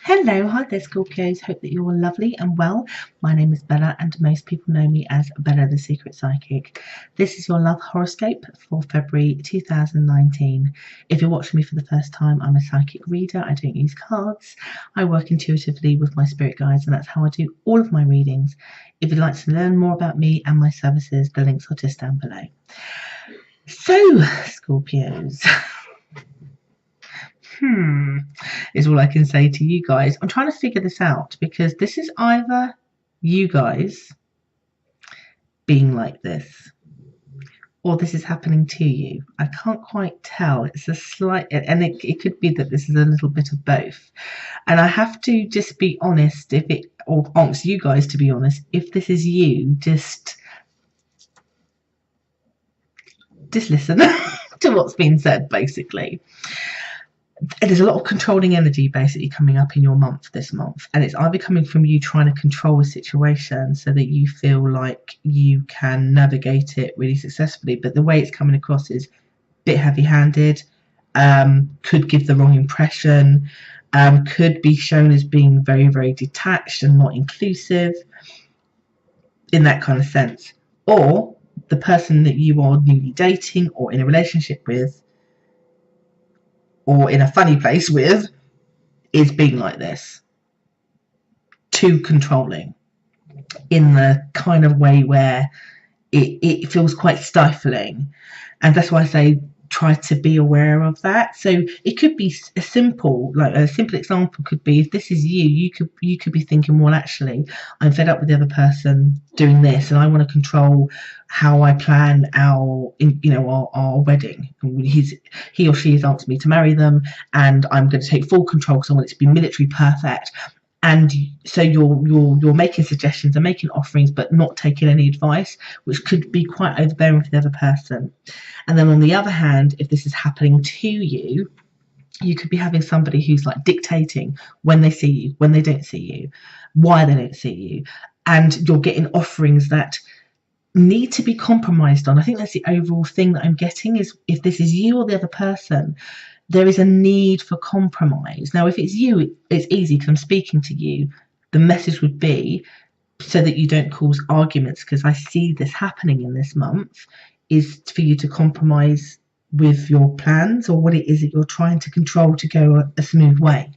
Hello, hi there Scorpios, hope that you're all lovely and well. My name is Bella and most people know me as Bella the Secret Psychic. This is your love horoscope for February 2019. If you're watching me for the first time, I'm a psychic reader. I don't use cards. I work intuitively with my spirit guides and that's how I do all of my readings. If you'd like to learn more about me and my services, the links are just down below. So, Scorpios. Is all I can say to you guys. I'm trying to figure this out because this is either you guys being like this or this is happening to you. I can't quite tell. It's a slight, and it could be that this is a little bit of both. And I have to just be honest, or ask you guys to be honest, if this is you, just listen to what's being said, basically. There's a lot of controlling energy basically coming up in your month this month, and it's either coming from you trying to control a situation so that you feel like you can navigate it really successfully, but the way it's coming across is a bit heavy-handed, could give the wrong impression, could be shown as being very, very detached and not inclusive in that kind of sense, or the person that you are newly dating or in a relationship with or in a funny place with is being like this, too controlling, in the kind of way where it feels quite stifling. And that's why I say try to be aware of that. So it could be a simple example could be, if this is you could be thinking, well, actually I'm fed up with the other person doing this and I want to control how I plan our wedding. He or she has asked me to marry them and I'm going to take full control because I want it to be military perfect. And so you're making suggestions and making offerings but not taking any advice, which could be quite overbearing for the other person. And then on the other hand, if this is happening to you, you could be having somebody who's like dictating when they see you, when they don't see you, why they don't see you, and you're getting offerings that need to be compromised on. I think that's the overall thing that I'm getting, is if this is you or the other person, there is a need for compromise. Now, if it's you, it's easy because I'm speaking to you. The message would be, so that you don't cause arguments, because I see this happening in this month, is for you to compromise with your plans or what it is that you're trying to control to go a smooth way.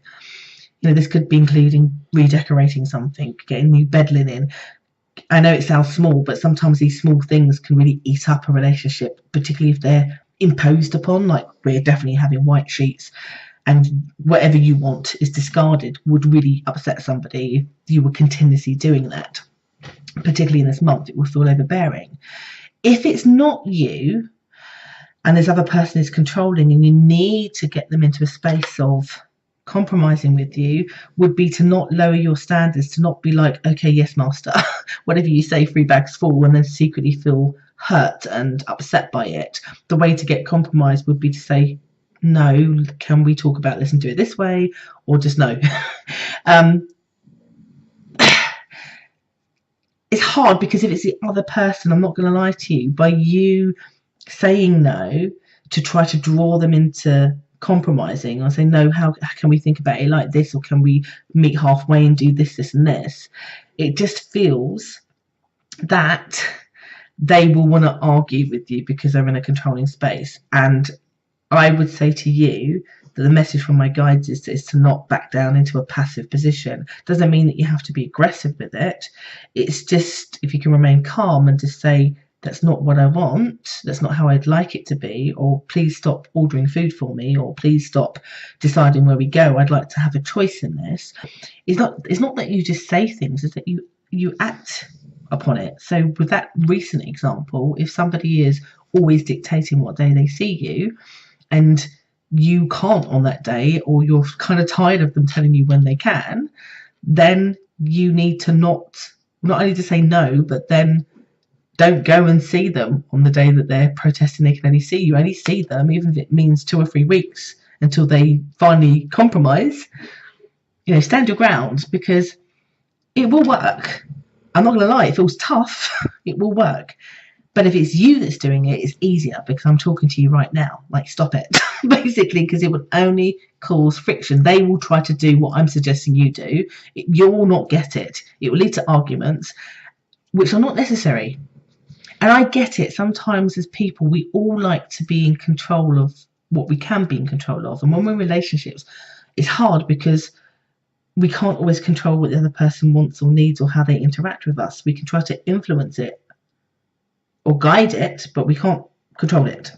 This could be including redecorating something, getting new bed linen. I know it sounds small, but sometimes these small things can really eat up a relationship, particularly if they're imposed upon. Like, we're definitely having white sheets and whatever you want is discarded would really upset somebody if you were continuously doing that. Particularly in this month, it will feel overbearing. If it's not you and this other person is controlling and you need to get them into a space of compromising with you, would be to not lower your standards, to not be like, okay, yes, master, whatever you say, 3 bags full, and then secretly feel hurt and upset by it. The way to get compromised would be to say, no, can we talk about this and do it this way, or just no. It's hard because if it's the other person, I'm not going to lie to you, by you saying no to try to draw them into compromising or say, no, how can we think about it like this, or can we meet halfway and do this and this, it just feels that they will want to argue with you because they're in a controlling space. And I would say to you that the message from my guides is to not back down into a passive position. Doesn't mean that you have to be aggressive with it. It's just, if you can remain calm and just say, that's not what I want, that's not how I'd like it to be, or please stop ordering food for me, or please stop deciding where we go, I'd like to have a choice in this. It's not that you just say things, it's that you act upon it. So with that recent example, if somebody is always dictating what day they see you and you can't on that day, or you're kind of tired of them telling you when they can, then you need to not only to say no, but then don't go and see them on the day that they're protesting they can only see you. Only see them, even if it means 2 or 3 weeks, until they finally compromise. Stand your ground, because it will work. I'm not going to lie, it feels tough. It will work. But if it's you that's doing it, it's easier because I'm talking to you right now. Like, stop it, basically, because it will only cause friction. They will try to do what I'm suggesting you do. You will not get it. It will lead to arguments, which are not necessary. And I get it. Sometimes as people, we all like to be in control of what we can be in control of. And when we're in relationships, it's hard because we can't always control what the other person wants or needs or how they interact with us. We can try to influence it or guide it, but we can't control it.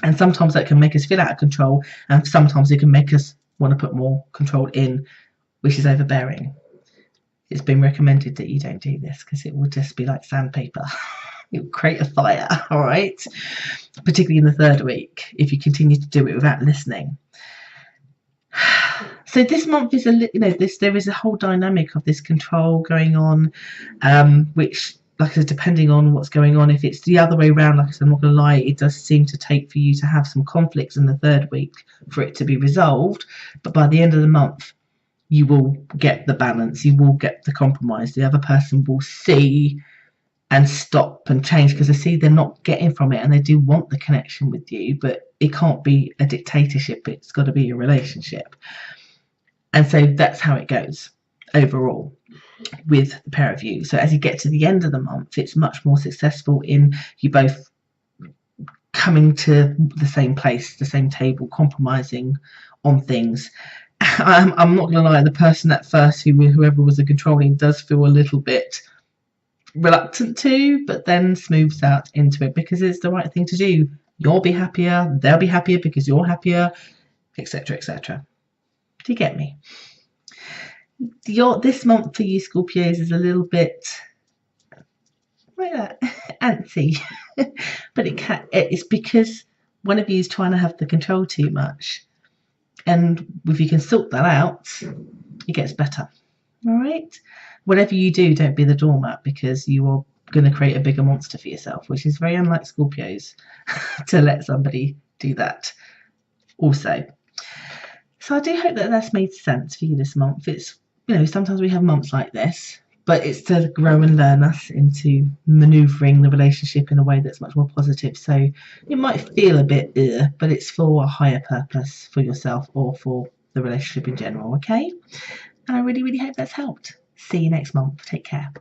And sometimes that can make us feel out of control, and sometimes it can make us want to put more control in, which is overbearing. It's been recommended that you don't do this because it will just be like sandpaper. It will create a fire, all right? Particularly in the third week, if you continue to do it without listening. So this month is there is a whole dynamic of this control going on, which, like I said, depending on what's going on, if it's the other way around, like I said, I'm not going to lie, it does seem to take for you to have some conflicts in the third week for it to be resolved. But by the end of the month, you will get the balance, you will get the compromise. The other person will see and stop and change because they see they're not getting from it, and they do want the connection with you, but it can't be a dictatorship. It's got to be a relationship. And so that's how it goes overall with the pair of you. So as you get to the end of the month, it's much more successful in you both coming to the same place, the same table, compromising on things. I'm not going to lie, the person at first, whoever was the controlling, does feel a little bit reluctant to, but then smooths out into it because it's the right thing to do. You'll be happier, they'll be happier because you're happier, etc., etc. Do you get me? This month for you Scorpios is a little bit antsy, but it's because one of you is trying to have the control too much, and if you can sort that out, it gets better. All right, whatever you do, don't be the doormat, because you are going to create a bigger monster for yourself, which is very unlike Scorpios to let somebody do that also. So I do hope that that's made sense for you this month. It's, sometimes we have months like this, but it's to grow and learn us into manoeuvring the relationship in a way that's much more positive. So it might feel a bit, but it's for a higher purpose for yourself or for the relationship in general, okay? And I really, really hope that's helped. See you next month. Take care.